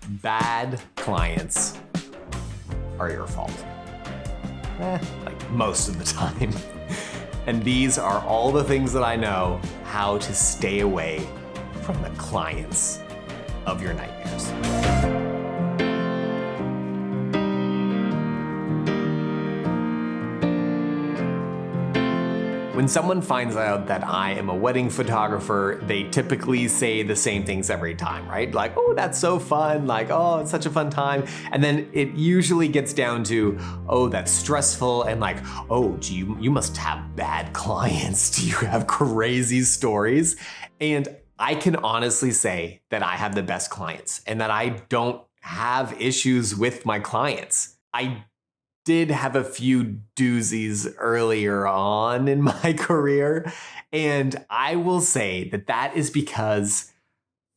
Bad clients are your fault. Like most of the time. And these are all the things that I know how to stay away from the clients of your nightmares. When someone finds out that I am a wedding photographer, they typically say the same things every time, right? Like, oh, that's so fun. Like, oh, it's such a fun time. And then it usually gets down to, oh, that's stressful. And like, oh, you must have bad clients. Do you have crazy stories? And I can honestly say that I have the best clients and that I don't have issues with my clients. I did have a few doozies earlier on in my career. And I will say that that is because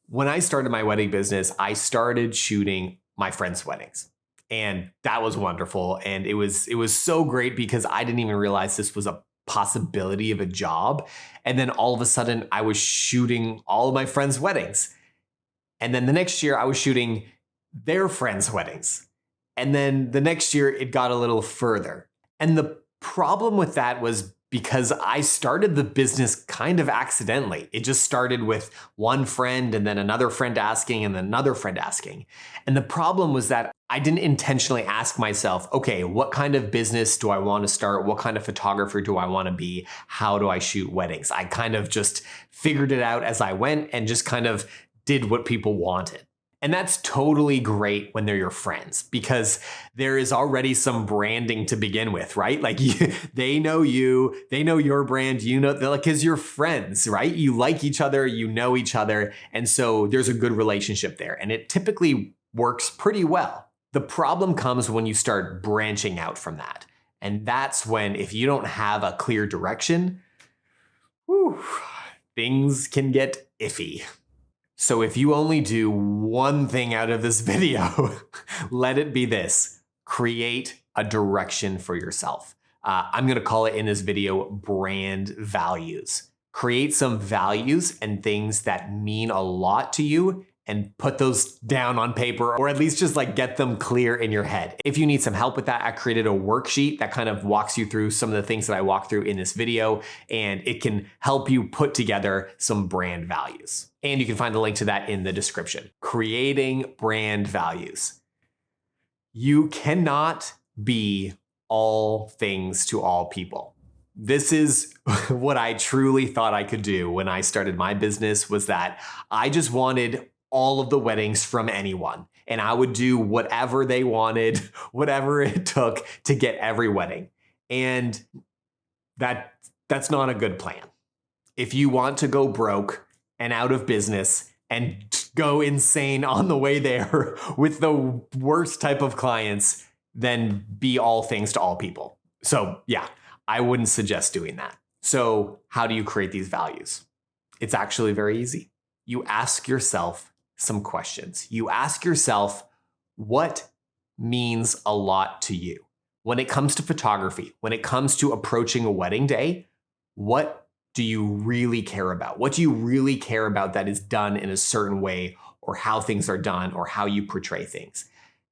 when I started my wedding business, I started shooting my friends' weddings. And that was wonderful. And it was so great because I didn't even realize this was a possibility of a job. And then all of a sudden I was shooting all of my friends' weddings. And then the next year I was shooting their friends' weddings. And then the next year it got a little further. And the problem with that was because I started the business kind of accidentally. It just started with one friend and then another friend asking and then another friend asking. And the problem was that I didn't intentionally ask myself, okay, what kind of business do I want to start? What kind of photographer do I want to be? How do I shoot weddings? I kind of just figured it out as I went and just kind of did what people wanted. And that's totally great when they're your friends because there is already some branding to begin with, right? Like they know you, they know your brand, you know, they're like, because you're friends, right? You like each other, you know each other. And so there's a good relationship there. And it typically works pretty well. The problem comes when you start branching out from that. And that's when, if you don't have a clear direction, things can get iffy. So if you only do one thing out of this video, let it be this: create a direction for yourself. I'm going to call it in this video brand values. Create some values and things that mean a lot to you and put those down on paper, or at least just like get them clear in your head. If you need some help with that, I created a worksheet that kind of walks you through some of the things that I walk through in this video, and it can help you put together some brand values. And you can find the link to that in the description. Creating brand values. You cannot be all things to all people. This is what I truly thought I could do when I started my business, was that I just wanted all of the weddings from anyone. And I would do whatever they wanted, whatever it took to get every wedding. And that's not a good plan. If you want to go broke and out of business and go insane on the way there with the worst type of clients, then be all things to all people. So yeah, I wouldn't suggest doing that. So how do you create these values? It's actually very easy. You ask yourself some questions. You ask yourself, what means a lot to you? When it comes to photography, when it comes to approaching a wedding day, what do you really care about? What do you really care about that is done in a certain way, or how things are done, or how you portray things?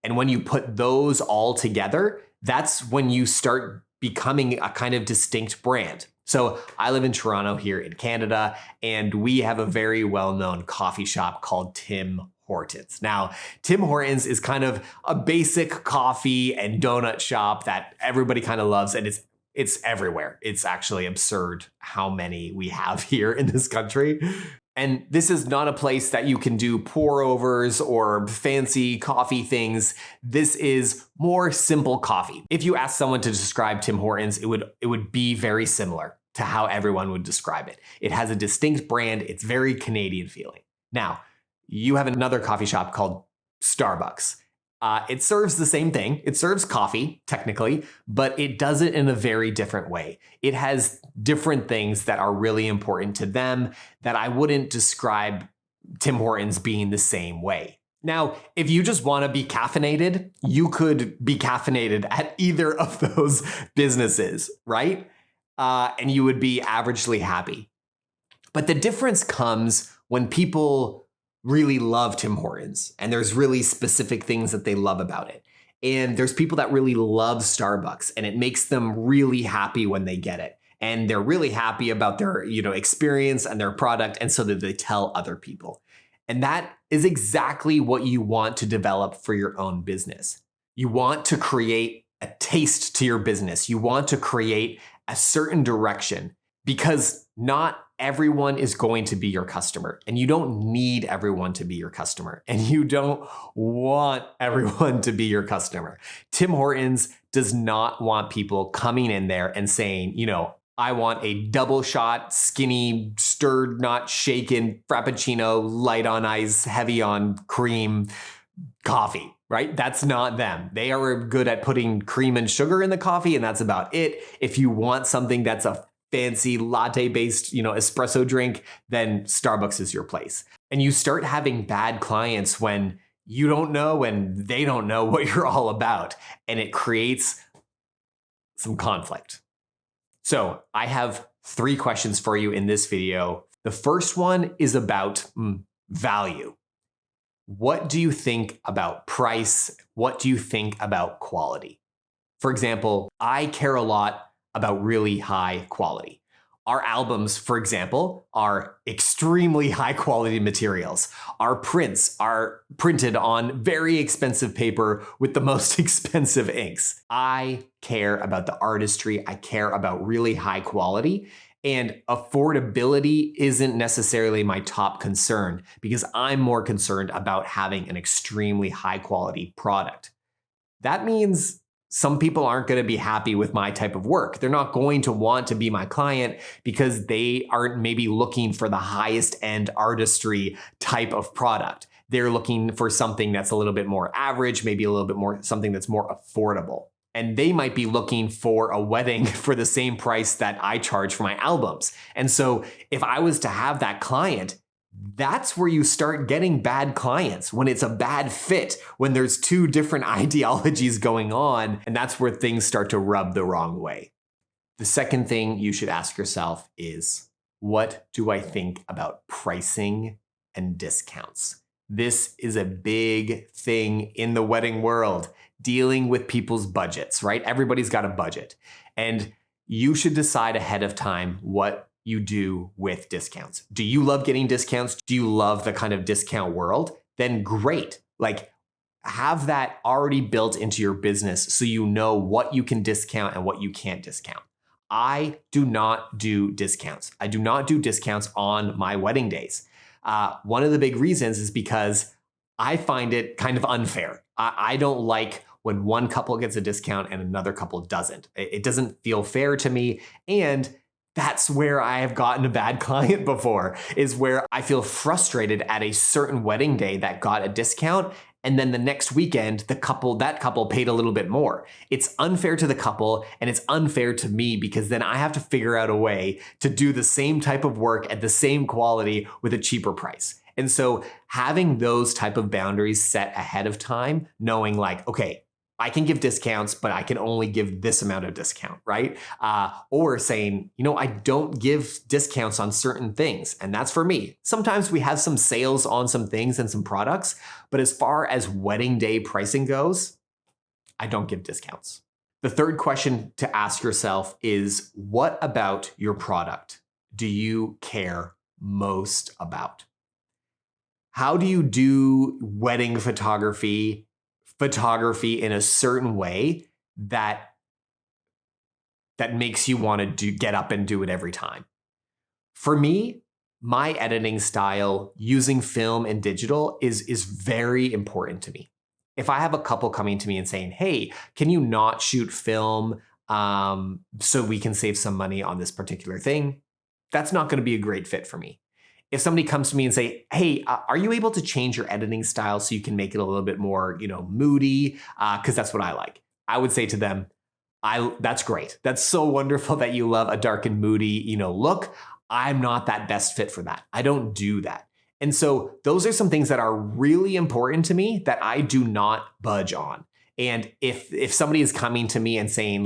And when you put those all together, that's when you start becoming a kind of distinct brand. So I live in Toronto here in Canada, and we have a very well-known coffee shop called Tim Hortons. Now, Tim Hortons is kind of a basic coffee and donut shop that everybody kind of loves, and it's everywhere. It's actually absurd how many we have here in this country. And this is not a place that you can do pour-overs or fancy coffee things. This is more simple coffee. If you ask someone to describe Tim Hortons, it would be very similar to how everyone would describe it. It has a distinct brand. It's very Canadian feeling. Now, you have another coffee shop called Starbucks. It serves the same thing. It serves coffee, technically, but it does it in a very different way. It has different things that are really important to them that I wouldn't describe Tim Hortons being the same way. Now, if you just want to be caffeinated, you could be caffeinated at either of those businesses, right? And you would be averagely happy. But the difference comes when people really love Tim Hortons, and there's really specific things that they love about it. And there's people that really love Starbucks, and it makes them really happy when they get it. And they're really happy about their, experience and their product, and so that they tell other people. And that is exactly what you want to develop for your own business. You want to create a taste to your business. You want to create a certain direction, because not everyone is going to be your customer, and you don't need everyone to be your customer, and you don't want everyone to be your customer. Tim Hortons does not want people coming in there and saying, I want a double shot, skinny, stirred, not shaken, Frappuccino, light on ice, heavy on cream coffee, right? That's not them. They are good at putting cream and sugar in the coffee, and that's about it. If you want something that's a fancy latte-based, espresso drink, then Starbucks is your place. And you start having bad clients when you don't know and they don't know what you're all about, and it creates some conflict. So I have 3 questions for you in this video. The first one is about value. What do you think about price? What do you think about quality? For example, I care a lot about really high quality. Our albums, for example, are extremely high quality materials. Our prints are printed on very expensive paper with the most expensive inks. I care about the artistry. I care about really high quality. And affordability isn't necessarily my top concern, because I'm more concerned about having an extremely high quality product. That means some people aren't going to be happy with my type of work. They're not going to want to be my client because they aren't maybe looking for the highest end artistry type of product. They're looking for something that's a little bit more average, maybe a little bit more something that's more affordable. And they might be looking for a wedding for the same price that I charge for my albums. And so if I was to have that client, that's where you start getting bad clients, when it's a bad fit, when there's 2 different ideologies going on, and that's where things start to rub the wrong way. The second thing you should ask yourself is, what do I think about pricing and discounts? This is a big thing in the wedding world, dealing with people's budgets, right? Everybody's got a budget, and you should decide ahead of time what you do with discounts. Do you love getting discounts? Do you love the kind of discount world? Then great. Have that already built into your business so you know what you can discount and what you can't discount. I do not do discounts. I do not do discounts on my wedding days. One of the big reasons is because I find it kind of unfair. I don't like when one couple gets a discount and another couple doesn't. It doesn't feel fair to me. And that's where I have gotten a bad client before, is where I feel frustrated at a certain wedding day that got a discount, and then the next weekend, that couple paid a little bit more. It's unfair to the couple, and it's unfair to me, because then I have to figure out a way to do the same type of work at the same quality with a cheaper price. And so having those type of boundaries set ahead of time, knowing okay, I can give discounts, but I can only give this amount of discount, right? Or saying, I don't give discounts on certain things, and that's for me. Sometimes we have some sales on some things and some products, but as far as wedding day pricing goes, I don't give discounts. The third question to ask yourself is, what about your product do you care most about? How do you do wedding photography in a certain way that makes you want to get up and do it every time? For me, my editing style using film and digital is very important to me. If I have a couple coming to me and saying, hey, can you not shoot film so we can save some money on this particular thing? That's not going to be a great fit for me. If somebody comes to me and say, hey, are you able to change your editing style so you can make it a little bit more, moody? Because that's what I like. I would say to them, that's great. That's so wonderful that you love a dark and moody, look. I'm not that best fit for that. I don't do that. And so those are some things that are really important to me that I do not budge on. And if somebody is coming to me and saying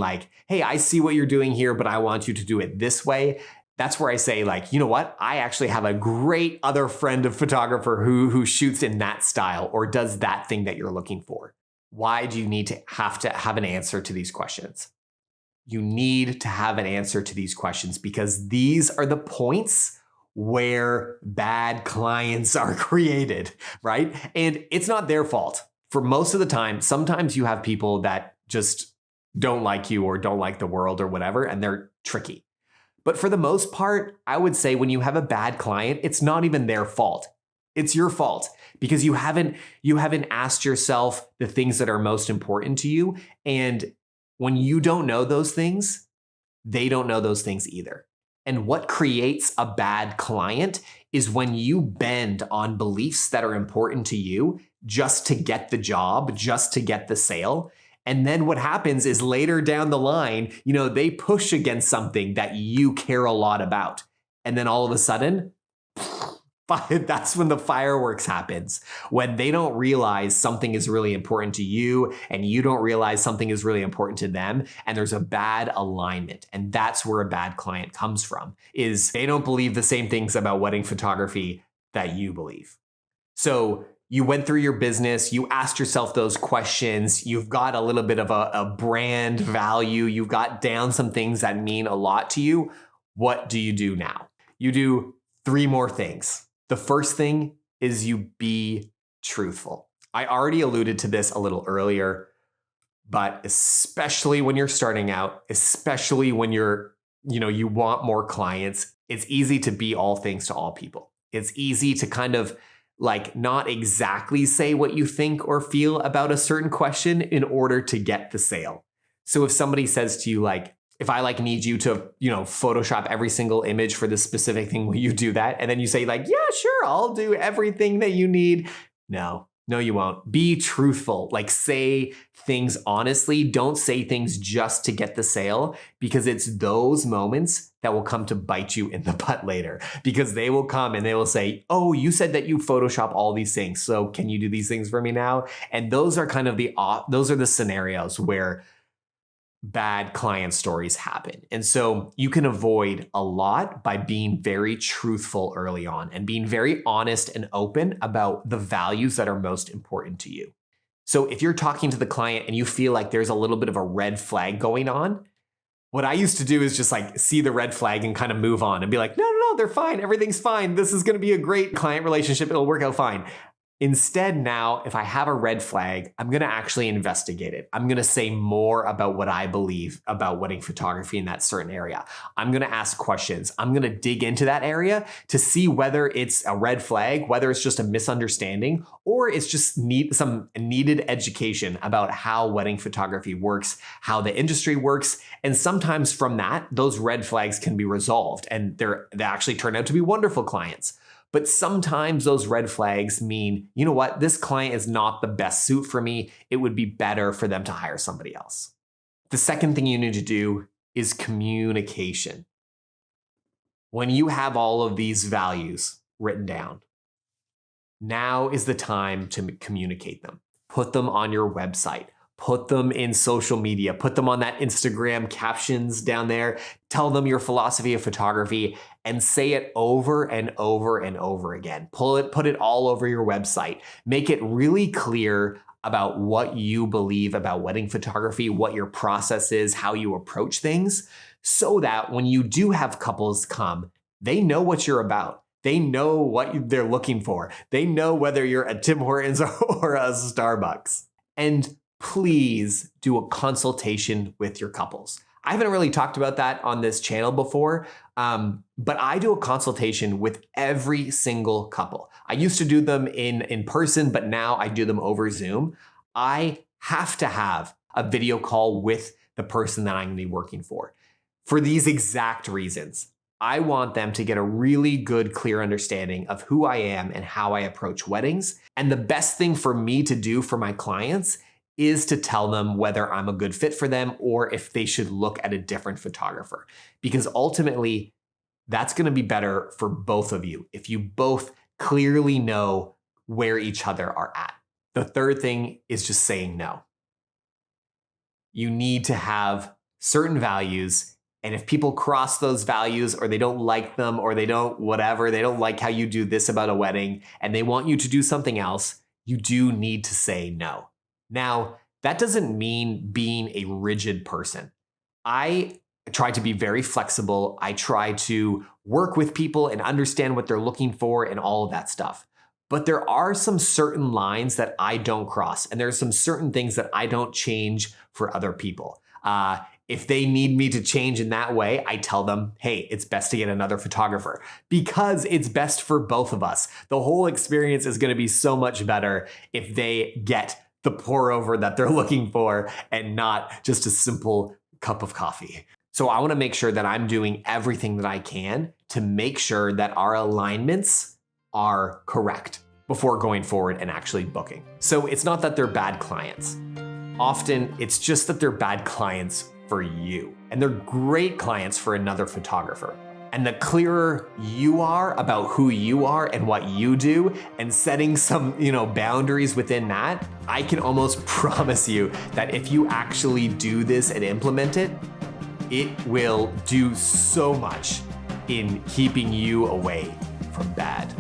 hey, I see what you're doing here, but I want you to do it this way, That's where I say, like, you know what? I actually have a great other friend of photographer who shoots in that style or does that thing that you're looking for. Why do you need to have an answer to these questions? You need to have an answer to these questions because these are the points where bad clients are created, right? And it's not their fault. For most of the time, sometimes you have people that just don't like you or don't like the world or whatever, and they're tricky. But for the most part, I would say when you have a bad client, it's not even their fault. It's your fault because you haven't asked yourself the things that are most important to you. And when you don't know those things, they don't know those things either. And what creates a bad client is when you bend on beliefs that are important to you just to get the job, just to get the sale. And then what happens is later down the line, they push against something that you care a lot about. And then all of a sudden, that's when the fireworks happens, when they don't realize something is really important to you and you don't realize something is really important to them. And there's a bad alignment. And that's where a bad client comes from, is they don't believe the same things about wedding photography that you believe. So you went through your business, you asked yourself those questions, you've got a little bit of a brand value, you've got down some things that mean a lot to you. What do you do now? You do 3 more things. The first thing is you be truthful. I already alluded to this a little earlier, but especially when you're starting out, especially when you want more clients, it's easy to be all things to all people. It's easy to kind of not exactly say what you think or feel about a certain question in order to get the sale. So if somebody says to you, if I need you to, Photoshop every single image for this specific thing, will you do that? And then you say yeah, sure, I'll do everything that you need. No, you won't. Be truthful. Say things honestly. Don't say things just to get the sale, because it's those moments that will come to bite you in the butt later, because they will come and they will say, oh, you said that you Photoshop all these things. So can you do these things for me now? And those are those are the scenarios where bad client stories happen. And so you can avoid a lot by being very truthful early on and being very honest and open about the values that are most important to you. So if you're talking to the client and you feel like there's a little bit of a red flag going on, what I used to do is just see the red flag and kind of move on and be like, no, they're fine. Everything's fine. This is going to be a great client relationship. It'll work out fine. Instead, now, if I have a red flag, I'm going to actually investigate it. I'm going to say more about what I believe about wedding photography in that certain area. I'm going to ask questions. I'm going to dig into that area to see whether it's a red flag, whether it's just a misunderstanding, or it's just some needed education about how wedding photography works, how the industry works. And sometimes from that, those red flags can be resolved and they actually turn out to be wonderful clients. But sometimes those red flags mean, you know what, this client is not the best suit for me. It would be better for them to hire somebody else. The second thing you need to do is communication. When you have all of these values written down, now is the time to communicate them. Put them on your website. Put them in social media. Put them on that Instagram captions down there. Tell them your philosophy of photography and say it over and over and over again. Put it all over your website. Make it really clear about what you believe about wedding photography, what your process is, how you approach things, so that when you do have couples come, they know what you're about. They know what they're looking for. They know whether you're a Tim Hortons or a Starbucks. And please do a consultation with your couples. I haven't really talked about that on this channel before, but I do a consultation with every single couple. I used to do them in person, but now I do them over Zoom. I have to have a video call with the person that I'm going to be working for these exact reasons. I want them to get a really good, clear understanding of who I am and how I approach weddings. And the best thing for me to do for my clients is to tell them whether I'm a good fit for them or if they should look at a different photographer. Because ultimately, that's going to be better for both of you if you both clearly know where each other are at. The third thing is just saying no. You need to have certain values And if people cross those values or they don't like them or they don't like how you do this about a wedding and they want you to do something else, you do need to say no. Now, that doesn't mean being a rigid person. I try to be very flexible. I try to work with people and understand what they're looking for and all of that stuff. But there are some certain lines that I don't cross, and there are some certain things that I don't change for other people. If they need me to change in that way, I tell them, hey, it's best to get another photographer because it's best for both of us. The whole experience is going to be so much better if they get the pour over that they're looking for and not just a simple cup of coffee. So I want to make sure that I'm doing everything that I can to make sure that our alignments are correct before going forward and actually booking. So it's not that they're bad clients. Often it's just that they're bad clients for you, and they're great clients for another photographer. And the clearer you are about who you are and what you do and setting some, boundaries within that, I can almost promise you that if you actually do this and implement it, it will do so much in keeping you away from bad.